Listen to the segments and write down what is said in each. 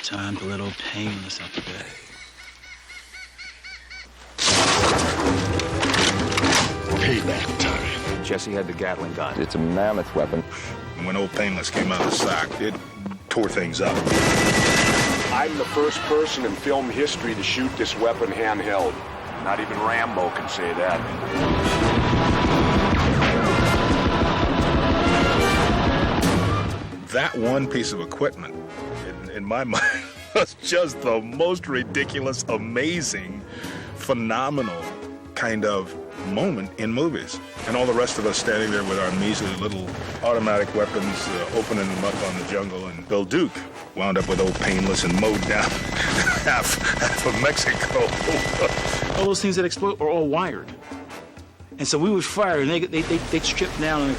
Time to let Old Painless out the bed. Payback time. Jesse had the Gatling gun. It's a mammoth weapon. And when Old Painless came out of the sock, it tore things up. I'm the first person in film history to shoot this weapon handheld. Not even Rambo can say that. That one piece of equipment, in my mind, was just the most ridiculous, amazing, phenomenal kind of moment in movies. And all the rest of us standing there with our measly little automatic weapons, opening them up on the jungle. And Bill Duke wound up with Old Painless and mowed down half of Mexico. All those things that explode are all wired. And so we would fire, and they'd strip down, and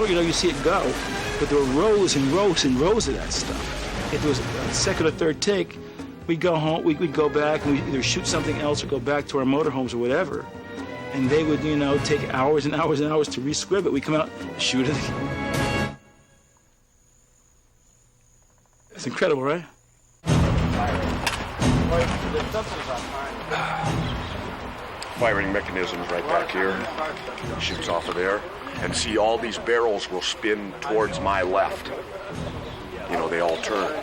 you see it go. But there were rows and rows and rows of that stuff. If there was a second or third take, we'd go home, we'd go back, and we'd either shoot something else or go back to our motorhomes or whatever. And they would, take hours and hours and hours to re-squib it. We'd come out, shoot it. It's incredible, right? Firing mechanisms right back here. Shoots off of there. And see, all these barrels will spin towards my left. They all turn.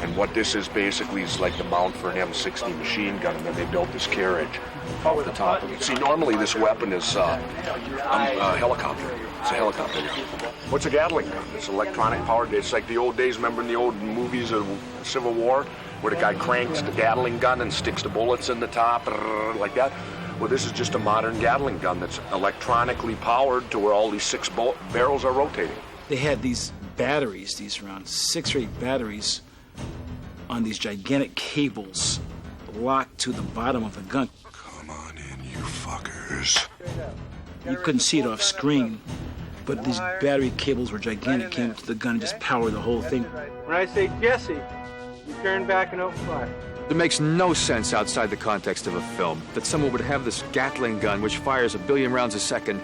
And what this is basically is like the mount for an M60 machine gun, and then they built this carriage off the top of it. See, normally this weapon is a helicopter. It's a helicopter gun. What's a Gatling gun? It's electronic powered. It's like the old days, remember in the old movies of Civil War, where the guy cranks the Gatling gun and sticks the bullets in the top, like that? Well, this is just a modern Gatling gun that's electronically powered to where all these 6 barrels are rotating. They had these batteries, these around 6 or 8 batteries on these gigantic cables locked to the bottom of the gun. Come on in, you fuckers. You couldn't see it off screen, but these battery cables were gigantic, came up to the gun and just powered the whole thing. When I say Jesse, you turn back and open fire. It makes no sense outside the context of a film that someone would have this Gatling gun which fires 1 billion rounds a second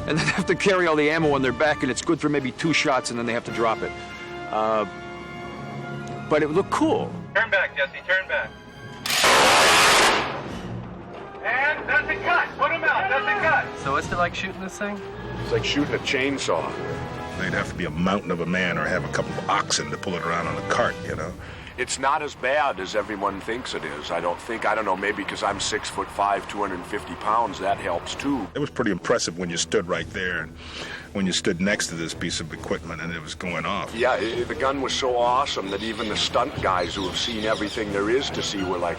and then have to carry all the ammo on their back, and it's good for maybe 2 shots and then they have to drop it. But it would look cool. Turn back, Jesse, turn back. And that's a cut. Put him out, that's a cut. So what's it like shooting this thing? It's like shooting a chainsaw. They'd have to be a mountain of a man or have a couple of oxen to pull it around on a cart, It's not as bad as everyone thinks it is. I don't know, maybe because I'm 6'5", 250 pounds, that helps too. It was pretty impressive when you stood right there and when you stood next to this piece of equipment and it was going off. Yeah, the gun was so awesome that even the stunt guys who have seen everything there is to see were like,